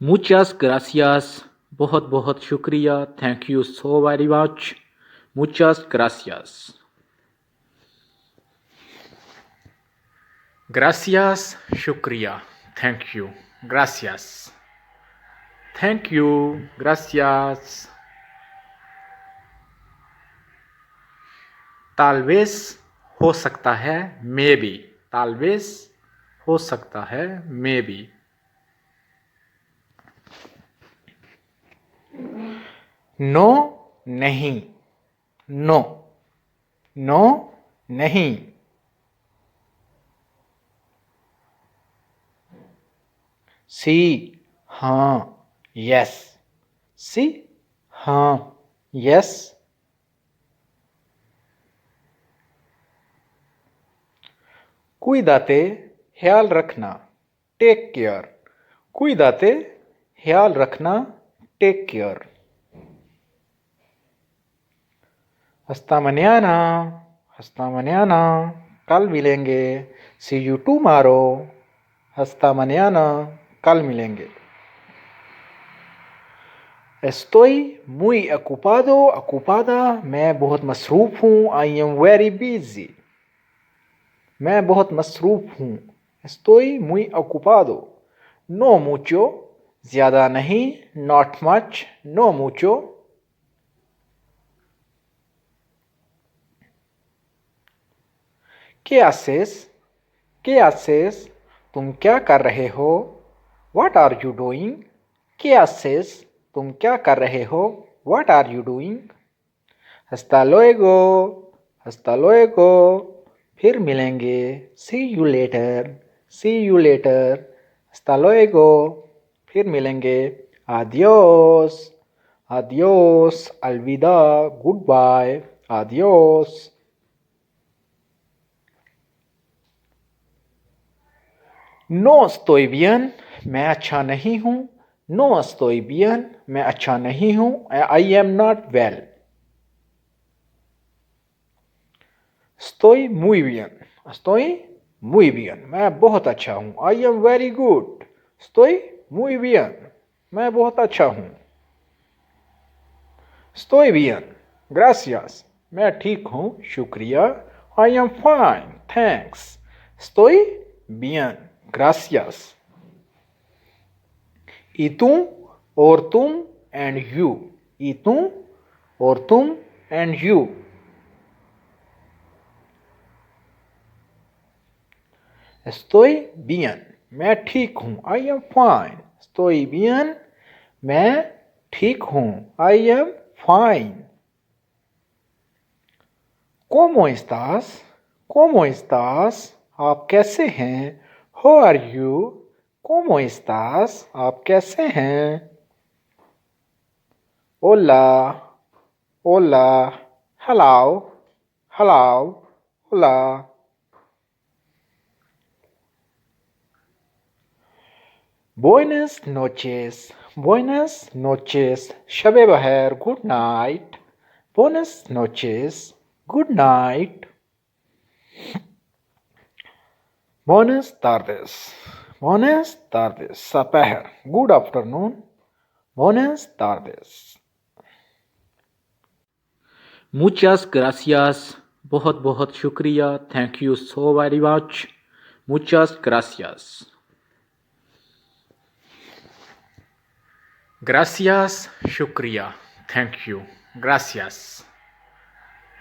Muchas gracias. बहुत बहुत शुक्रिया. Thank you so very much. Muchas gracias. Gracias. शुक्रिया. Thank you. Gracias. Thank you. Gracias. tal vez हो सकता है. Maybe. tal vez हो सकता है. Maybe. नो नहीं. नो. नो नहीं. सी हाँ. यस. सी हाँ. यस. cuídate. ख्याल रखना. Take care. cuídate. ख्याल रखना. Take care. hasta mañana. hasta mañana. कल मिलेंगे. see you tomorrow. hasta mañana. कल मिलेंगे. estoy muy ocupado. ocupada. मैं बहुत मसरूफ हूँ. I am very busy. मैं बहुत मसरूफ हूँ. estoy muy ocupado. no mucho. ज़्यादा नहीं. not much. no mucho. ¿Qué haces? ¿Qué haces? तुम क्या कर रहे हो? What are you doing? ¿Qué haces? तुम क्या कर रहे हो? What are you doing? Hasta luego. Hasta luego. फिर मिलेंगे. See you later. See you later. Hasta luego. फिर मिलेंगे. Adiós. Adiós. Alvida. Goodbye. Adiós. No estoy bien. मैं अच्छा नहीं हूँ. No estoy bien. मैं अच्छा नहीं हूँ. I am not well. Estoy muy bien. Estoy muy bien. मैं बहुत अच्छा हूँ. I am very good. Estoy muy bien. मैं बहुत अच्छा हूँ. Estoy bien. Gracias. मैं ठीक हूँ. शुक्रिया. I am fine. Thanks. Estoy bien. Gracias. Y tú और तुम and you. y tú और तुम and you. Estoy bien. मैं ठीक हूँ. I am fine. Estoy bien. मैं ठीक हूँ. I am fine. ¿Cómo estás? ¿Cómo estás? आप कैसे हैं? How are you? ¿Cómo estás? आप कैसे हैं? Hola. Hola. Hello. Hello. Hola. Buenas noches. Buenas noches. शब बहर. Good night. Buenas noches. Good night. Buenas tardes. Buenas tardes. Sapahar. Good afternoon. Buenas tardes. Muchas gracias. बहुत बहुत शुक्रिया. Thank you so very much. Muchas gracias. Gracias. शुक्रिया. Thank you. Gracias.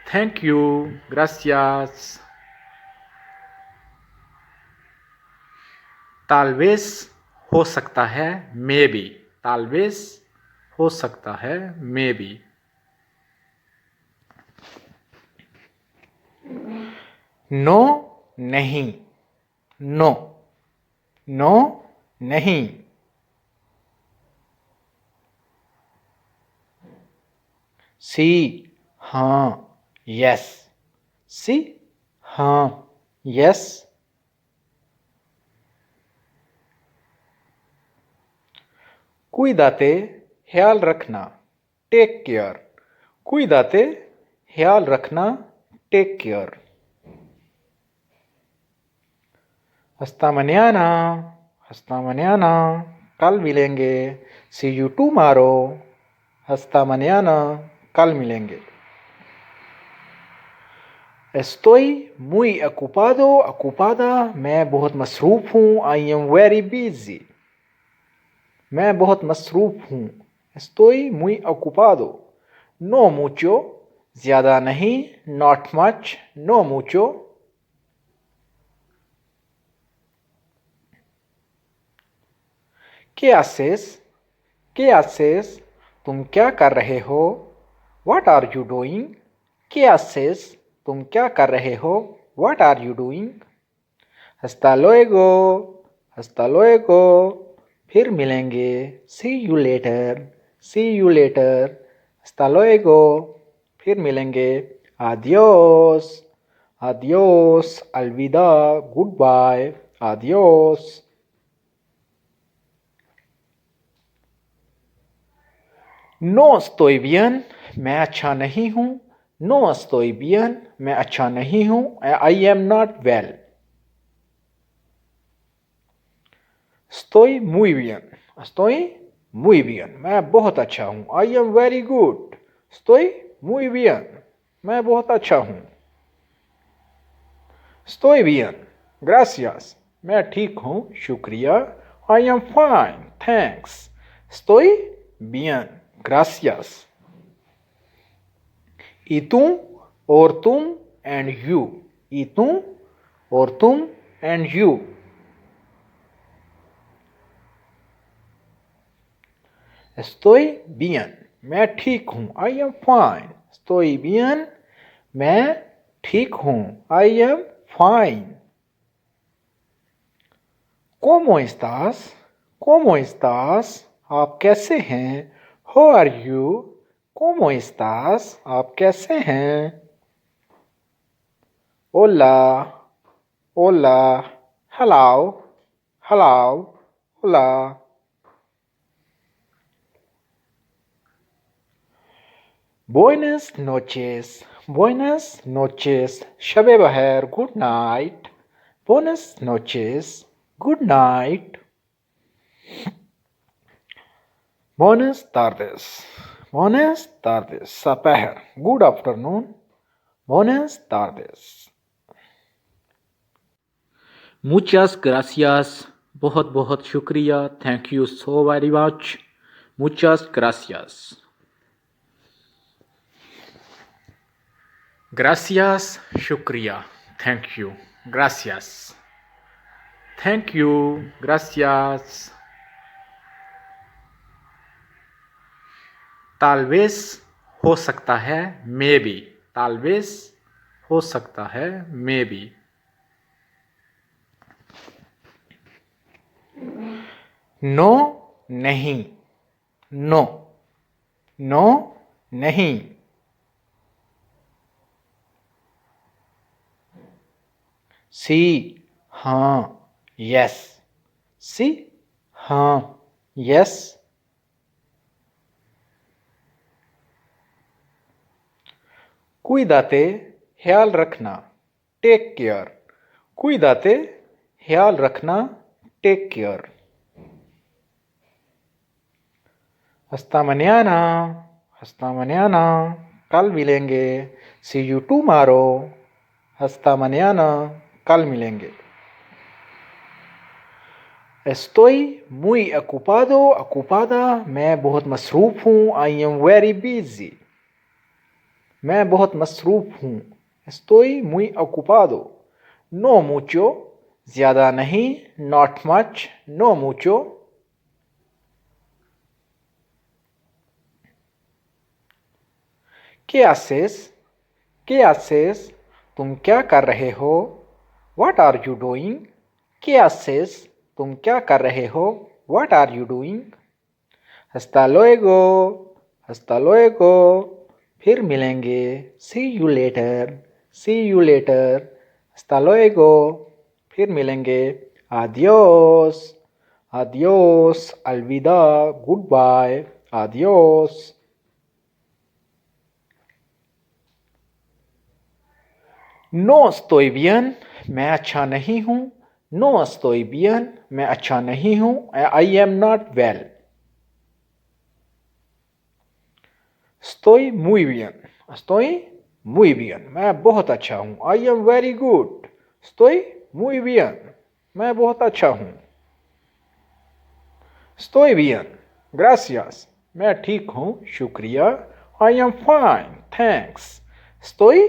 Thank you. Gracias. tal vez हो सकता है. Maybe. tal vez हो सकता है. Maybe. No नहीं. No. No नहीं. सी हाँ. Yes. सी हाँ. Yes. cuídate. ख्याल रखना. Take care. cuídate. ख्याल रखना. Take care. hasta mañana. hasta mañana. कल मिलेंगे। See you tomorrow. हस्ता mañana, कल मिलेंगे। Estoy muy ocupado, ocupada, मैं बहुत मसरूफ़ हूँ। I am very busy. मैं बहुत मसरूफ़ हूँ। Estoy muy ocupado. No mucho, ज़्यादा नहीं। Not much, no mucho. ¿Qué haces? ¿Qué haces? तुम क्या कर रहे हो? What are you doing? ¿Qué haces? तुम क्या कर रहे हो? What are you doing? Hasta luego. Hasta luego. फिर मिलेंगे। See you later. See you later. Hasta luego. फिर मिलेंगे। Adiós. Adiós. Alvida. Goodbye. Adiós. No estoy bien. मैं अच्छा नहीं हूँ। No estoy bien. मैं अच्छा नहीं हूँ। I am not well. Estoy muy bien. Estoy muy bien. मैं बहुत अच्छा हूँ। I am very good. Estoy muy bien. मैं बहुत अच्छा हूँ। Estoy bien. Gracias. मैं ठीक हूँ। शुक्रिया। I am fine. Thanks. Estoy bien. Gracias. Y tú और तुम and you. Y tú और तुम and you. Estoy bien. मैं ठीक हूँ। I am fine. Estoy bien. मैं ठीक हूँ। I am fine. ¿Cómo estás? ¿Cómo estás? आप कैसे हैं? How are you? ¿Cómo estás? आप कैसे हैं? Hola. Hola. Hello. Hello. Hola. Buenas noches. Buenas noches. शब-ए बखैर. Good night. Buenas noches. Good night. Buenas tardes. Buenas tardes. Sapahar. Good afternoon. Buenas tardes. Muchas gracias. बहुत बहुत शुक्रिया. Thank you so very much. Muchas gracias. Gracias. शुक्रिया. Thank you. Gracias. Thank you. Gracias. Tal vez हो सकता है। Maybe. Tal vez हो सकता है। Maybe. No नहीं। No. No नहीं। सी हाँ। Yes. सी हाँ। Yes. cuídate, ख्याल रखना। Take care. cuídate, ख्याल रखना। Take care. hasta mañana. hasta mañana. कल मिलेंगे। See you tomorrow. hasta mañana. कल मिलेंगे। Estoy muy ocupado, ocupada. मैं बहुत मसरूफ़ हूँ। I am very busy. मैं बहुत मसरूफ़ हूँ। Estoy muy ocupado. No mucho, ज़्यादा नहीं। Not much, no mucho. ¿Qué haces? ¿Qué haces? तुम क्या कर रहे हो? What are you doing? ¿Qué haces? तुम क्या कर रहे हो? What are you doing? Hasta luego. Hasta luego. फिर मिलेंगे। See you later. See you later. Hasta luego. फिर मिलेंगे। Adiós. Adiós. Alvida. Goodbye. Adiós. No estoy bien. मैं अच्छा नहीं हूँ। No estoy bien, मैं अच्छा नहीं हूँ. I am not well. Estoy muy bien. Estoy muy bien. मैं बहुत अच्छा हूँ. I am very good. Estoy muy bien. मैं बहुत अच्छा हूँ. Estoy bien. Gracias. मैं ठीक हूँ. शुक्रिया. I am fine. Thanks. Estoy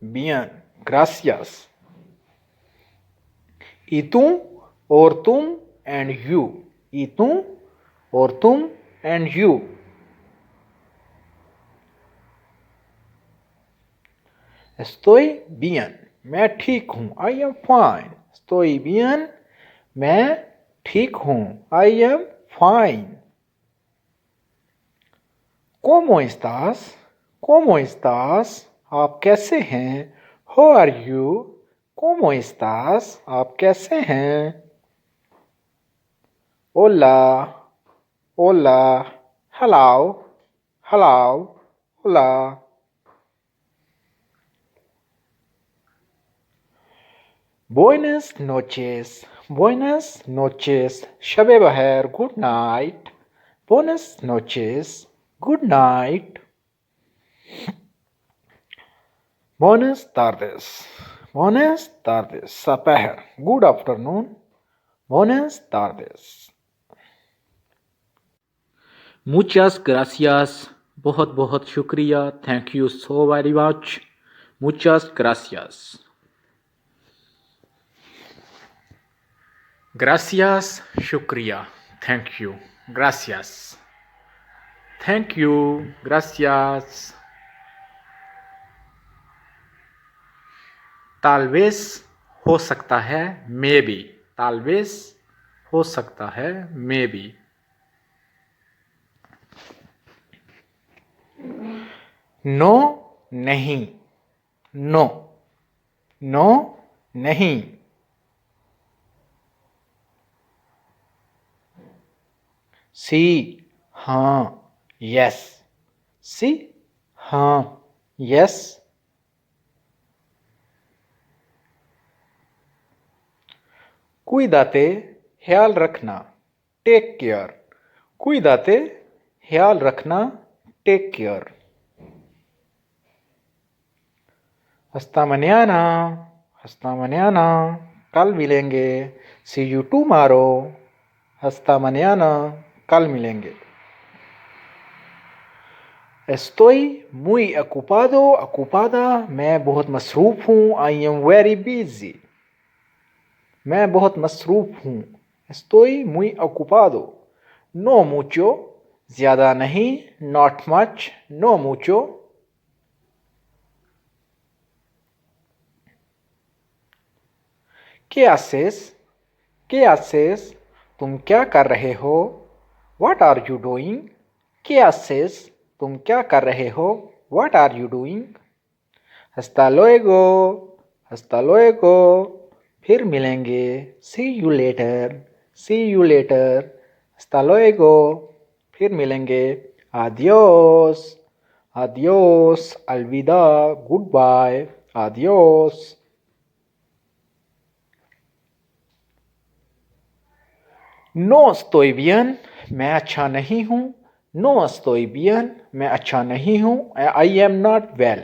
bien. Gracias. Y tú और तुम and you. Y tú और तुम and you. Estoy bien. मैं ठीक हूँ. I am fine. Estoy bien. मैं ठीक हूँ. I am fine. ¿Cómo estás? ¿Cómo estás? आप कैसे हैं? How are you? ¿Cómo estás? आप कैसे हैं? Hola. Hola. Hello. Hello. Hola. Buenas noches. Buenas noches. शब बहर. Good night. Buenas noches. Good night. Buenas tardes. Buenas tardes. Sapahar. Good afternoon. Buenas tardes. Muchas gracias. बहुत बहुत शुक्रिया. Thank you so very much. Muchas gracias. Gracias. शुक्रिया. Thank you. Gracias. Thank you. Gracias. tal vez हो सकता है. Maybe. tal vez हो सकता है. Maybe. No नहीं. No. No नहीं. सी हाँ. Yes. सी हाँ. Yes. cuídate. ख्याल रखना. Take care. cuídate. ख्याल रखना. Take care. hasta mañana. hasta mañana. कल मिलेंगे. See you tomorrow. hasta mañana. कल मिलेंगे. Estoy muy ocupado. ocupada. मैं बहुत मसरूफ़ हूँ. I am very busy. मैं बहुत मसरूफ़ हूँ. Estoy muy ocupado. No mucho. ज़्यादा नहीं. Not much. No mucho. ¿Qué haces? ¿Qué haces? तुम क्या कर रहे हो? What are you doing? ¿Qué haces? तुम क्या कर रहे हो? What are you doing? Hasta luego. Hasta luego. फिर मिलेंगे. See you later. See you later. Hasta luego. फिर मिलेंगे. Adiós. Adiós. अलविदा. Goodbye. Adiós. No estoy bien. मैं अच्छा नहीं हूँ. No estoy bien. मैं अच्छा नहीं हूँ. I am not well.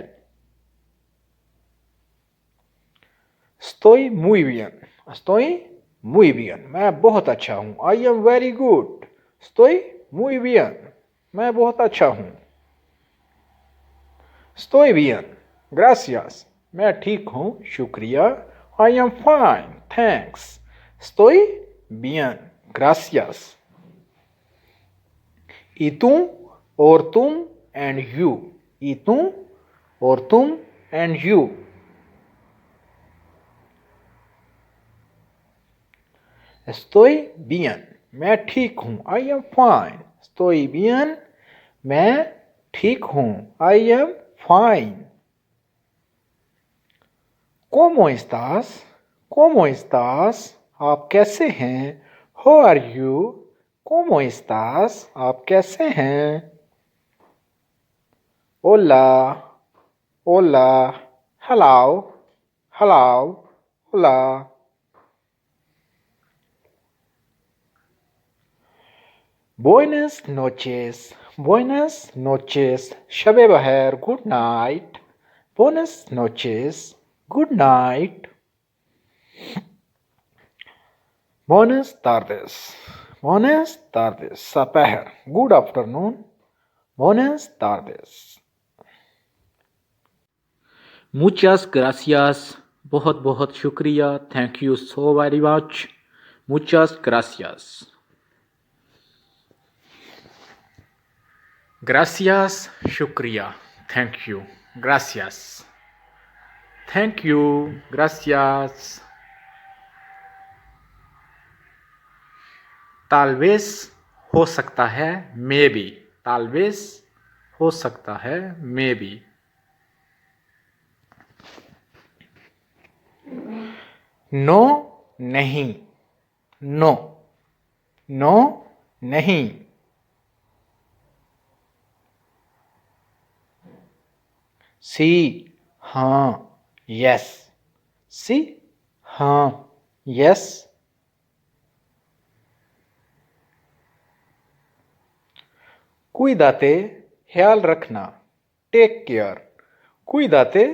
Estoy muy bien. Estoy muy bien. मैं बहुत अच्छा हूँ. I am very good. Estoy muy bien. मैं बहुत अच्छा हूँ. Estoy bien. Gracias. मैं ठीक हूँ. शुक्रिया. I am fine. Thanks. Estoy bien. Gracias. Y tú और तुम and you. Y tú और तुम and you. Estoy bien. मैं ठीक हूँ. I am fine. Estoy bien. मैं ठीक हूँ. I am fine. ¿Cómo estás? ¿Cómo estás? आप कैसे हैं? How are you? ¿Cómo estás? आप कैसे हैं? Hola. Hola. Hello. Hello. Hola. Buenas noches. Buenas noches. शब बहर. Good night. Buenas noches. Good night. Buenas tardes. Buenas tardes. Sapahar. Good afternoon. Buenas tardes. Muchas gracias. बहुत बहुत शुक्रिया. Thank you so very much. Muchas gracias. Gracias. शुक्रिया. Thank you. Gracias. Thank you. Gracias. tal vez हो सकता है. Maybe. tal vez हो सकता है. Maybe. No नहीं. No. No नहीं. सी हाँ. Yes. सी हाँ. Yes. cuídate, ख्याल रखना. Take care. cuídate,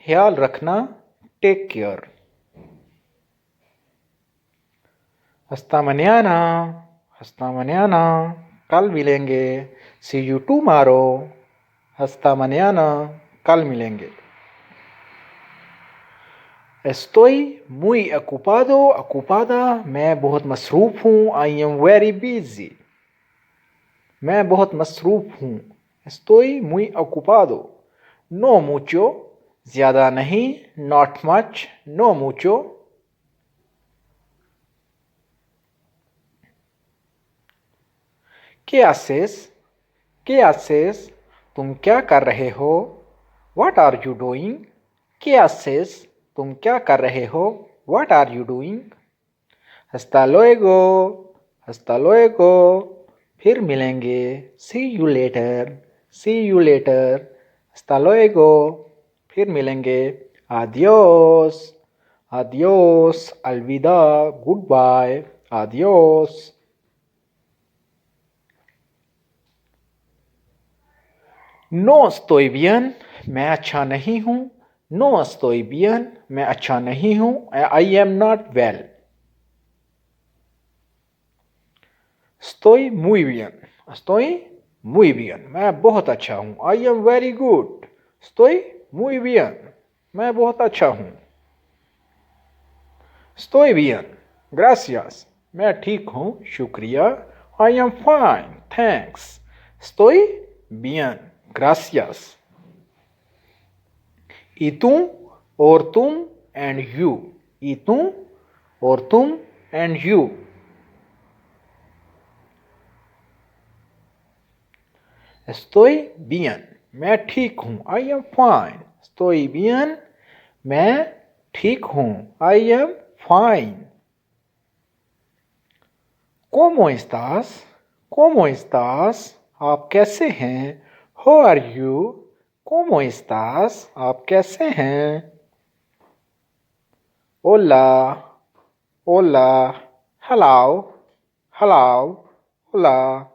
ख्याल रखना. Take care. hasta mañana. hasta mañana. कल मिलेंगे. See you tomorrow. hasta mañana. कल मिलेंगे. Estoy muy ocupado, ocupada. मैं बहुत मसरूफ हूँ. I am very busy. मैं बहुत मसरूफ हूँ. Estoy muy ocupado. No mucho. ज़्यादा नहीं. Not much. No mucho. ¿Qué haces? ¿Qué haces? तुम क्या कर रहे हो? What are you doing? ¿Qué haces? तुम क्या कर रहे हो? What are you doing? Hasta luego. Hasta luego. फिर मिलेंगे. See you later. See you later. Hasta luego. फिर मिलेंगे. Adiós. Adiós. अलविदा. Goodbye. Adiós. No estoy bien. मैं अच्छा नहीं हूँ. No estoy bien. मैं अच्छा नहीं हूँ. I am not well. Estoy muy bien. Estoy muy bien. मैं बहुत अच्छा हूँ. I am very good. Estoy muy bien. मैं बहुत अच्छा हूँ. Estoy bien. Gracias. मैं ठीक हूँ. शुक्रिया. I am fine. Thanks. Estoy bien. Gracias. Y tú और तुम and you. Y tú और तुम and you. Estoy bien. मैं ठीक हूँ. I am fine. Estoy bien. मैं ठीक हूँ. I am fine. ¿Cómo estás? ¿Cómo estás? आप कैसे हैं? How are you? ¿Cómo estás? आप कैसे हैं? Hola. Hola. Hello. Hello. Hola.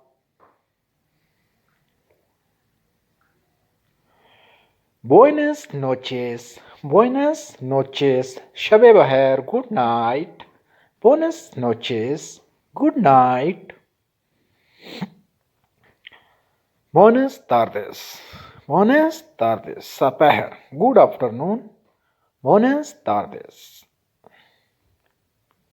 Buenas noches. Buenas noches. शब बहर. Good night. Buenas noches. Good night. Buenas tardes. Buenas tardes. Sapahar. Good afternoon. Buenas tardes.